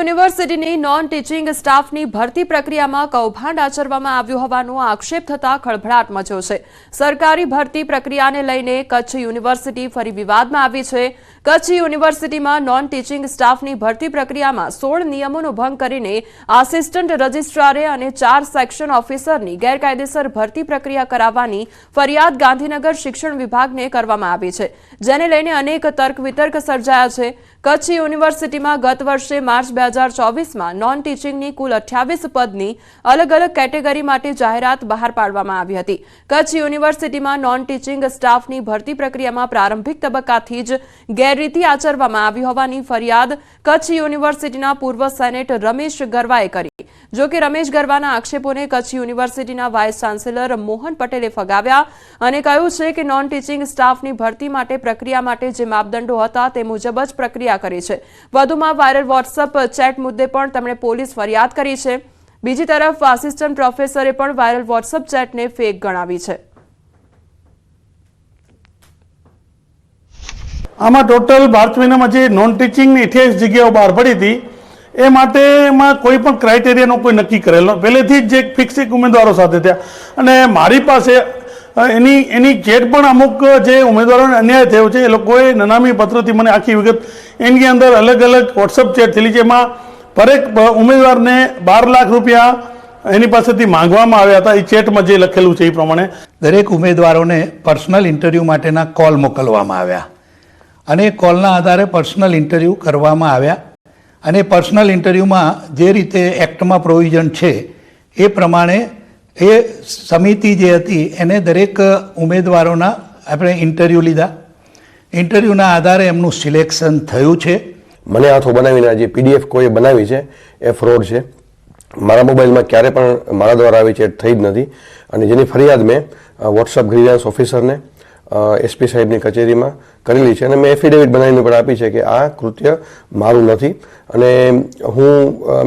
યુનિવર્સિટીની non teaching સ્ટાફની ભરતી પ્રક્રિયામાં કૌભાંડ આચરવામાં આવ્યું હોવાનો આક્ષેપ થતા ખળભળાટ મચ્યો છે। સરકારી ભરતી પ્રક્રિયાને લઈને કચ્છ યુનિવર્સિટી ફરી વિવાદમાં આવી છે। કચ્છ યુનિવર્સિટીમાં નોન ટીચિંગ સ્ટાફની ભરતી પ્રક્રિયામાં 16 નિયમોનો ભંગ કરીને આસિસ્ટન્ટ રજિસ્ટ્રારે અને 4 સેક્શન ઓફિસરની ગેરકાયદેસર ભરતી પ્રક્રિયા કરાવવાની ફરિયાદ ગાંધીનગર શિક્ષણ વિભાગને કરવામાં આવી છે, જેને લઈને અનેક તર્ક વિતર્ક સર્જાયા છે। કચ્છ યુનિવર્સિટીમાં ગત વર્ષે માર્ચ 2024માં નોન ટીચિંગની કુલ 28 પદની અલગ અલગ કેટેગરી માટે જાહેરાત બહાર પાડવામાં આવી હતી। કચ્છ યુનિવર્સિટીમાં નોન ટીચિંગ સ્ટાફની ભરતી પ્રક્રિયામાં પ્રારંભિક તબક્કાથી જ ગેરરીતિ આચરવામાં આવી હોવાની ફરિયાદ કચ્છ યુનિવર્સિટીના પૂર્વ સેનેટ રમેશ ગરવાએ કરી। જો કે રમેશ ગરવાના આક્ષેપોને કચ્છ યુનિવર્સિટીના વાઇસ ચાન્સેલર મોહન પટેલે ફગાવ્યા અને કહ્યું છે કે નોન ટીચિંગ સ્ટાફની ભરતી માટે પ્રક્રિયા માટે જે માપદંડો હતા તે મુજબ જ પ્રક્રિયા કરી છે। વધુમાં વાયરલ વોટ્સએપ ચેટ મુદ્દે પણ તેમણે પોલીસ ફરિયાદ કરી છે। બીજી તરફ આસિસ્ટન્ટ પ્રોફેસરે પણ વાયરલ વોટ્સએપ ચેટને ફેક ગણાવી છે। આમાં ટોટલ માર્ચ મહિનામાં જે નોન ટીચિંગની 28 જગ્યાઓ બહાર પડી હતી એ માટેમાં કોઈ પણ ક્રાઇટેરિયાનો કોઈ નક્કી કરેલો પહેલેથી જ જે ફિક્સ ઉમેદવારો સાથે થયા અને મારી પાસે એની ચેટ પણ અમુક જે ઉમેદવારોને અન્યાય થયો છે એ લોકોએ નનામી પત્રથી મને આખી વિગત એની અંદર અલગ અલગ વોટ્સઅપ ચેટ થયેલી છે। એમાં દરેક ઉમેદવારને 12 લાખ રૂપિયા એની પાસેથી માંગવામાં આવ્યા હતા। એ ચેટમાં જે લખેલું છે એ પ્રમાણે દરેક ઉમેદવારોને પર્સનલ ઇન્ટરવ્યૂ માટેના કોલ મોકલવામાં આવ્યા અને કોલના આધારે પર્સનલ ઇન્ટરવ્યૂ કરવામાં આવ્યા અને પર્સનલ ઇન્ટરવ્યૂમાં જે રીતે એક્ટમાં પ્રોવિઝન છે એ પ્રમાણે એ સમિતિ જે હતી એને દરેક ઉમેદવારોના આપણે ઇન્ટરવ્યૂ લીધા। ઇન્ટરવ્યૂના આધારે એમનું સિલેક્શન થયું છે। મને હાથો બનાવીને જે પીડીએફ કોઈએ બનાવી છે એ ફ્રોડ છે। મારા મોબાઈલમાં ક્યારે પણ મારા દ્વારા આવી ચેટ થઈ જ નથી અને જેની ફરિયાદ મેં વોટ્સઅપ ગ્રીવન્સ ઓફિસરને એસપી સાહેબની કચેરીમાં કરેલી છે અને મેં એફિડેવિટ બનાવીને પણ આપી છે કે આ કૃત્ય મારું નથી અને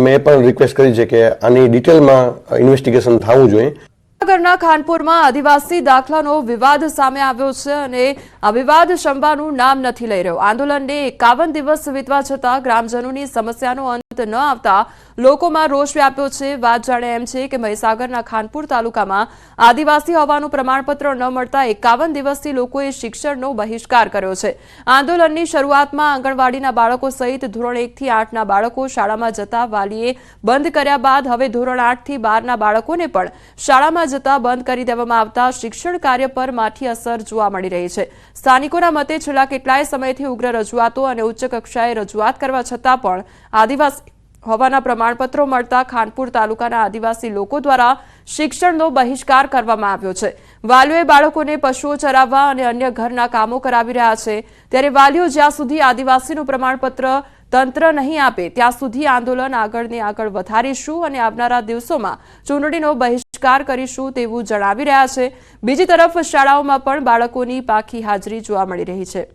મેં પણ રિક્વેસ્ટ કરી છે કે આની ડિટેલમાં ઇન્વેસ્ટિગેશન થવું જોઈએ। જામનગરના ખાનપુરમાં આદિવાસી દાખલાનો વિવાદ સામે આવ્યો છે અને આ વિવાદ શંબાનું નામ નથી લઈ રહ્યો। આંદોલનને 51 દિવસ વીતવા છતાં ગ્રામજનોની સમસ્યાનો અંત ન આવતા લોકોમાં રોષ વ્યાપ્યો છે। વાત જાણે એમ છે કે મહીસાગરના ખાનપુર તાલુકામાં આદિવાસી હોવાનું પ્રમાણપત્ર ન મળતા 51 દિવસથી લોકોએ શિક્ષણનો બહિષ્કાર કર્યો છે। આંદોલનની શરૂઆતમાં આંગણવાડીના બાળકો સહિત ધોરણ 1 થી 8ના બાળકો શાળામાં જતા વાલીએ બંધ કર્યા બાદ હવે ધોરણ 8 થી 12ના બાળકોને પણ શાળામાં જતા બંધ કરી દેવામાં આવતા શિક્ષણ કાર્ય પર માઠી અસર જોવા મળી રહી છે। સ્થાનિકોના મતે છેલ્લા કેટલાય સમયથી ઉગ્ર રજૂઆતો અને ઉચ્ચ કક્ષાએ રજૂઆત કરવા છતાં પણ આદિવાસી હોવાના પ્રમાણપત્રો મળતા ખાનપુર તાલુકાના આદિવાસી લોકો દ્વારા શિક્ષણનો બહિષ્કાર કરવામાં આવ્યો છે। વાલીઓએ બાળકોને પશુઓ ચરાવવા અને અન્ય ઘરના કામો કરાવી રહ્યા છે, ત્યારે વાલીઓ જ્યાં સુધી આદિવાસીનું પ્રમાણપત્ર તંત્ર નહીં આપે ત્યાં સુધી આંદોલન આગળને આગળ વધારીશું અને આવનારા દિવસોમાં ચૂંટણીનો બહિષ્કાર કરીશું તેવું જણાવી રહ્યા છે। બીજી તરફ શાળાઓમાં પણ બાળકોની પાકી હાજરી જોવા મળી રહી છે।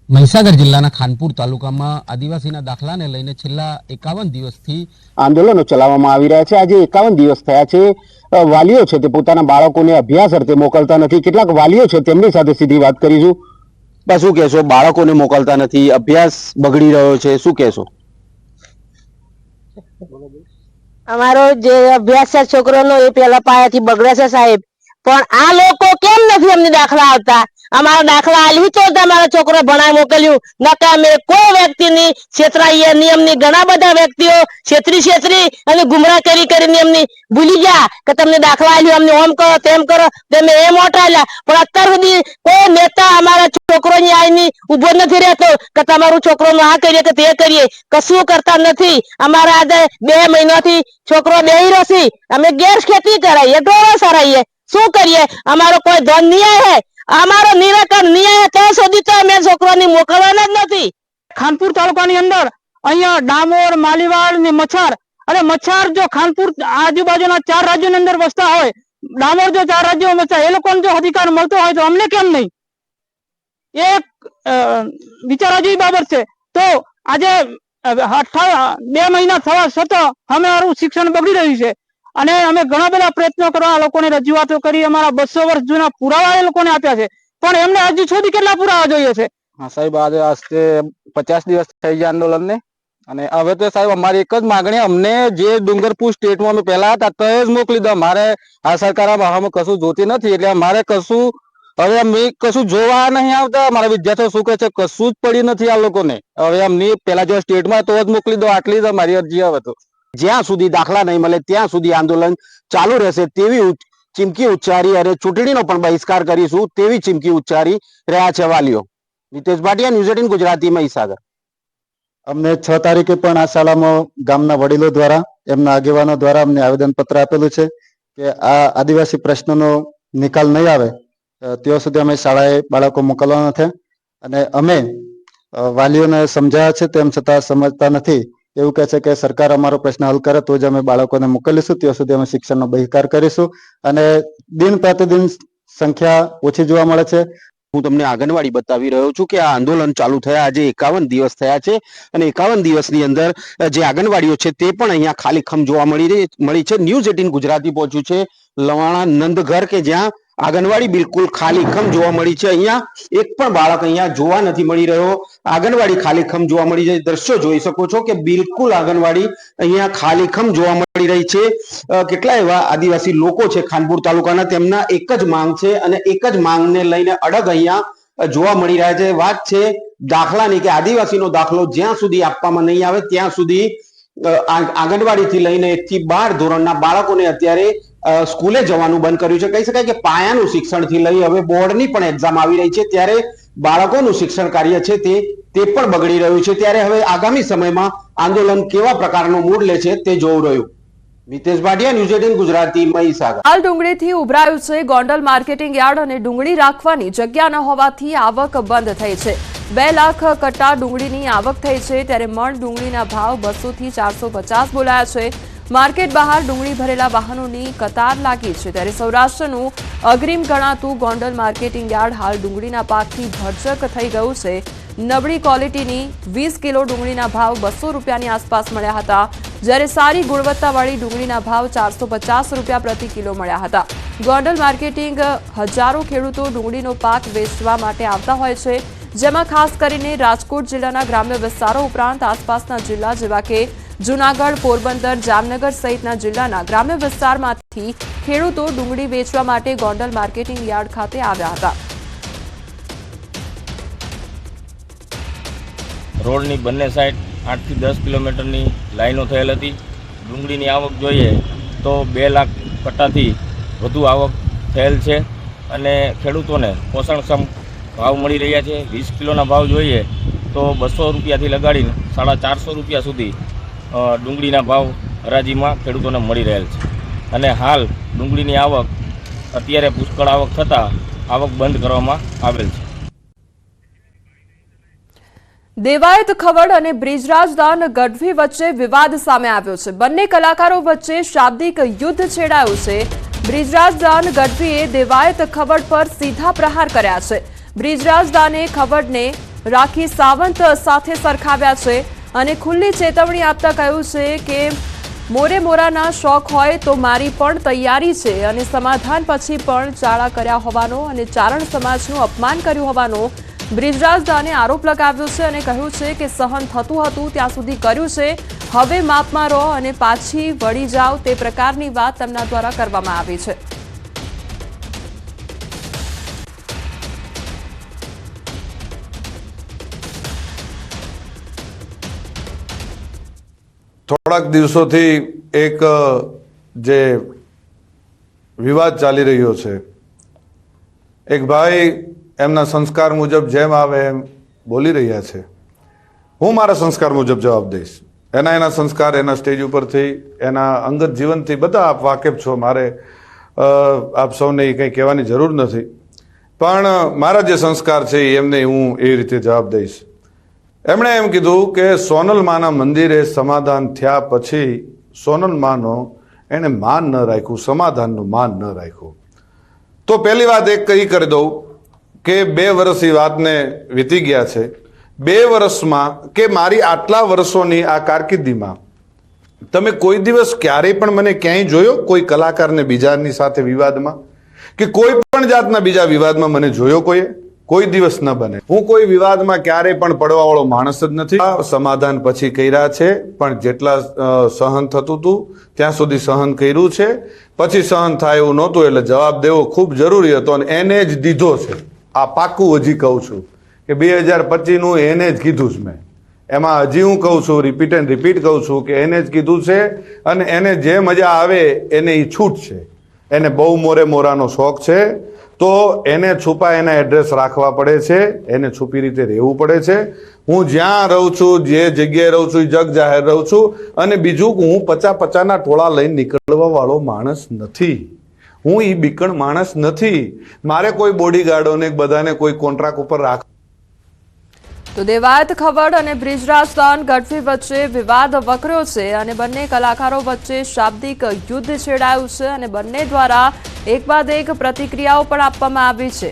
મહીસાગર જિલ્લાના ખાનપુર તાલુકામાં આદિવાસીના દાખલાને લઈને છેલ્લા 51 દિવસથી આંદોલનો ચલાવવામાં આવી રહ્યા છે। આજે 51 દિવસ થયા છે। વાલીઓ છે તે પોતાના બાળકોને અભ્યાસ અર્થે મોકલતા નથી। કેટલાક વાલીઓ છે તેમની સાથે સીધી વાત કરીશું। શું કહેશો? બાળકોને મોકલતા નથી, અભ્યાસ બગડી રહ્યો છે, શું કહેશો? અમારો જે અભ્યાસ છે છોકરોનો એ પેલા પાયાથી બગડે છે સાહેબ, પણ આ લોકો કેમ નથી અમને દાખલા આવતા? અમારા દાખલા આલી તો અમારા છોકરો ભણાય મોકલ્યું નકા અમે કોઈ વ્યક્તિની છેતરાઈએ નિયમની ઘણા બધા વ્યક્તિઓ છેતરી અને ગુમરાહ કરી નિયમની ભૂલી ગયા કે તમને દાખલા આલ્યું અમને ઓમ કરો તેમ કરો તમે એમ ઓટાલ્યા, પણ અત્યાર સુધી કોઈ નેતા અમારા છોકરોની આઈની ઉભો નથી રહેતો કે તમારું છોકરોનું આ કરીએ કે તે કરીએ, કશું કરતા નથી। અમારા આજે 2 મહિનાથી છોકરો બેહી રહ્યો છે, અમે ગેર ખેતી કરાઈએ, ઢોરો સરાઈએ, શું કરીએ? અમારો કોઈ ધન નહીં આવે, અમારો નિરાકરણ નહીં આવે ત્યાં સુધી તો અમે છોકરાની મોકલવાના જ નથી। ખાનપુર તાલુકાની અંદર અહીંયા ડામોર, માલીવાડ ને મચ્છાર અને મચ્છાર જો ખાનપુર આજુબાજુના 4 રાજ્યોની અંદર વસતા હોય, ડામોર જો 4 રાજ્યોમાં વસતા, એ લોકોને જો અધિકાર મળતો હોય તો અમને કેમ નહીં? એક વિચારવા જેવી બાબત છે। તો આજે 2 મહિના થવા છતાં અમારું શિક્ષણ બગડી રહ્યું છે અને અમે ઘણા બધા પ્રયત્નો કરવા લોકોને રજૂઆતો કરી, અમારા 200 વર્ષ જૂના પુરાવા એ લોકોને આપ્યા છે, પણ એમને હજી સુધી કેટલા પુરાવા જોઈએ છે? હા સાહેબ, આજે આજથી 50 દિવસ થઈ ગયા આંદોલનને, અને હવે તો સાહેબ અમારી એક જ માગણી, અમને જે ડુંગરપુર સ્ટેટમાં અમે પહેલા હતા તો જ મોકલી દો. મારે આ સરકાર આમાં કશું જોતી નથી, એટલે અમારે કશું હવે અમે કશું જોવા નહીં આવતા. મારા વિદ્યાર્થીઓ શું કહે છે, કશું જ પડ્યું નથી આ લોકોને. હવે અમને પેલા જો સ્ટેટમાં તો જ મોકલી દો, આટલી જ મારી અરજી હવે તો. જ્યાં સુધી દાખલા નહીં મળે ત્યાં સુધી આંદોલન ચાલુ રહેશે તેવી ચીમકી ઉચ્ચારી અને ચૂંટણીનો પણ બહિષ્કાર કરીશું તેવી ચીમકી ઉચ્ચારી રહ્યા છે વાલીઓ. નિતેશ ભાટિયા, ન્યૂઝ 18 ગુજરાતી, મહીસાગર. અમને 6 તારીખે પણ આ શાળામાં ગામના વડીલો દ્વારા, એમના આગેવાનો દ્વારા અમને આવેદનપત્ર આપેલું છે કે આ આદિવાસી પ્રશ્નનો નિકાલ નહીં આવે ત્યાં સુધી અમે શાળાએ બાળકો મોકલવાના નથી. અને અમે વાલીઓને સમજાયા છે તેમ છતાં સમજતા નથી. એવું કહે છે કે સરકાર અમારો પ્રશ્ન હલ કરે તો જ અમે બાળકોને મોકલીશું, ત્યાં સુધી અમે શિક્ષણનો બહિષ્કાર કરીશું. અને દિન પ્રતિદિન સંખ્યા ઓછી જોવા મળે છે. હું તમને આંગણવાડી બતાવી રહ્યો છું કે આ આંદોલન ચાલુ થયા આજે 51 દિવસ થયા છે, અને 51 દિવસની અંદર જે આંગણવાડીઓ છે તે પણ અહીંયા ખાલીખમ જોવા મળી છે. ન્યૂઝ 18 ગુજરાતી પહોંચ્યું છે લવાણા નંદઘર, કે જ્યાં આંગણવાડી બિલકુલ ખાલીખમ જોવા મળી છે. અહીંયા એક પણ બાળક અહીંયા જોવા નથી મળી રહ્યો. આંગણવાડી ખાલીખમ જોવા મળી છે. દ્રશ્યો જોઈ શકો છો કે બિલકુલ આંગણવાડી અહીંયા ખાલીખમ જોવા મળી રહી છે. કેટલા એવા આદિવાસી લોકો છે ખાનપુર તાલુકાના, તેમના એક જ માંગ છે, અને એક જ માંગને લઈને અડગ અહીંયા જોવા મળી રહ્યા છે. વાત છે દાખલાની, કે આદિવાસીનો દાખલો જ્યાં સુધી આપવામાં નહીં આવે ત્યાં સુધી આંગણવાડીથી લઈને 1 થી 12 ધોરણના બાળકોને અત્યારે સ્કૂલે જવાનું બંધ કર્યું છે. કહી શકાય કે પાયાનું શિક્ષણથી લઈ હવે બોર્ડની પણ એક્ઝામ આવી રહી છે, ત્યારે બાળકોનું શિક્ષણ કાર્ય છે તે પણ બગડી રહ્યું છે. ત્યારે હવે આગામી સમયમાં આંદોલન કેવા પ્રકારનો મૂડ લે છે તે જોવું રહ્યું. નિતેશ ભાટિયા, ન્યૂઝ 18 ગુજરાતી, મહીસાગર. હાલ ડુંગળીથી ઉભરાયું છે ગોંડલ માર્કેટિંગ યાર્ડ, અને ડુંગળી રાખવાની જગ્યા ન હોવાથી આવક બંધ થઈ છે. 2 લાખ કટ્ટા ડુંગળીની આવક થઈ છે, ત્યારે મણ ડુંગળીના ભાવ 200 થી 450 બોલાયા છે. માર્કેટ બહાર ડુંગળી ભરેલા વાહનોની કતાર લાગી છે. ત્યારે સૌરાષ્ટ્રનું અગ્રીમ ગણાતું ગોંડલ માર્કેટિંગ યાર્ડ હાલ ડુંગળીના પાકથી ભરચક થઈ ગયું છે. નબળી ક્વોલિટીની 20 કિલો ડુંગળીના ભાવ 200 રૂપિયાની આસપાસ મળ્યા હતા, જ્યારે સારી ગુણવત્તાવાળી ડુંગળીના ભાવ 450 રૂપિયા પ્રતિ કિલો મળ્યા હતા. ગોંડલ માર્કેટિંગ હજારો ખેડૂતો ડુંગળીનો પાક વેચવા માટે આવતા હોય છે, જેમાં ખાસ કરીને રાજકોટ જિલ્લાના ગ્રામ્ય વિસ્તારો ઉપરાંત આસપાસના જિલ્લા જેવા કે જૂનાગઢ, પોરબંદર, જામનગર સહિતના જિલ્લાના ગ્રામ્ય વિસ્તારમાંથી ખેડૂતો ડુંગળી વેચવા માટે ગોંડલ માર્કેટિંગ યાર્ડ ખાતે આવ્યા હતા. રોડની બંને સાઈડ 8 થી 10 કિલોમીટરની લાઈનો થયેલ હતી. ડુંગળીની આવક જોઈએ તો 2 લાખ કટ્ટાથી વધુ આવક થયેલ છે, અને ખેડૂતોને પોષણક્ષમ ભાવ મળી રહ્યા છે. 20 કિલોના ભાવ જોઈએ તો 200 રૂપિયાથી લગાડીને 450 રૂપિયા સુધી ડુંગળીના ભાવ હરાજીમાં ખેડૂતોને મળી રહેલ છે. અને હાલ ડુંગળીની આવક અત્યારે પુષ્કળ આવક થતાં આવક બંધ કરવામાં આવેલ છે. દેવાયત ખવડ અને બ્રિજરાજદાન ગઢવી વચ્ચે વિવાદ સામે આવ્યો છે. બંને કલાકારો વચ્ચે શાબ્દિક યુદ્ધ છેડાયું છે. બ્રિજરાજદાન ગઢવીએ દેવાયત ખવડ પર સીધા પ્રહાર કર્યા છે. બ્રિજરાજદાને ખવડને રાખી સાવંત સાથે સરખાવ્યા છે અને ખુલ્લી ચેતવણી આપતા કહ્યું છે કે મોરે મોરાના શોખ હોય તો મારી પણ તૈયારી છે, અને સમાધાન પછી પણ ચાળા કર્યા હોવાનો અને ચારણ સમાજનું અપમાન કર્યું હોવાનો બ્રિજરાજદાને આરોપ લગાવ્યો છે, અને કહ્યું છે કે સહન થતું હતું ત્યાં સુધી કર્યું છે, હવે માપમાં રહો અને પાછી વળી જાઓ, તે પ્રકારની વાત તેમના દ્વારા કરવામાં આવી છે. થોડાક દિવસોથી એક જે વિવાદ ચાલી રહ્યો છે, એક ભાઈ એમના સંસ્કાર મુજબ જેમ આવે એમ બોલી રહ્યા છે. હું મારા સંસ્કાર મુજબ જવાબ દઈશ. એના સંસ્કાર એના સ્ટેજ ઉપરથી, એના અંગત જીવનથી બધા આપ વાકેફ છો, મારે આપ સૌને કંઈ કહેવાની જરૂર નથી. પણ મારા જે સંસ્કાર છે એમને હું એ રીતે જવાબ દઈશ. એમણે એમ કીધું કે સોનલમાના મંદિરે સમાધાન થયા પછી સોનલમાનો એણે માન ન રાખ્યું, સમાધાનનું માન ન રાખ્યું. તો પહેલી વાત એક કહી કરી દઉં કે 2 વર્ષ એ વાતને વીતી ગયા છે. 2 વર્ષમાં કે મારી આટલા વર્ષોની આ કારકિર્દીમાં તમે કોઈ દિવસ ક્યારેય પણ મને ક્યાંય જોયો કોઈ કલાકારને બીજાની સાથે વિવાદમાં? કે કોઈ પણ જાતના બીજા વિવાદમાં મને જોયો કોઈ દિવસ ન બને. હું કોઈ વિવાદમાં ક્યારેય પણ પડવા વાળો માણસ જ નથી. આ સમાધાન પછી કર્યા છે, પણ જેટલા સહન થતું હતું ત્યાં સુધી સહન કર્યું છે. પછી સહન થાય એવું નહોતું એટલે જવાબ દેવો ખૂબ જરૂરી હતો અને એને જ દીધો છે. આ પાક્કું હજી કહું છું કે 2025નું એને જ કીધું છે મેં. એમાં હજી હું કહું છું, રિપીટ કહું છું કે એને જ કીધું છે અને એને જે મજા આવે એને એ છૂટ છે. એને બહુ મોરાનો શોખ છે તો એને છુપા એના એડ્રેસ રાખવા પડે છે, એને છુપી રીતે રહેવું પડે છે. હું જ્યાં રહું છું, જે જગ્યાએ રહું છું, જગ જાહેર રહું છું. અને બીજું હું 50-50ના ટોળા લઈને નીકળવા વાળો માણસ નથી. હું એ બીકણ માણસ નથી. મારે કોઈ બોડીગાર્ડોને બધાને કોઈ કોન્ટ્રાક્ટ ઉપર રાખ. તો દેવાયત ખવડ અને બ્રિજરાજદાન ગઢવી વચ્ચે વિવાદ વકર્યો છે અને બંને કલાકારો વચ્ચે શાબ્દિક યુદ્ધ છેડાયું છે અને બંને દ્વારા એક બાદ એક પ્રતિક્રિયાઓ પણ આપવામાં આવી છે.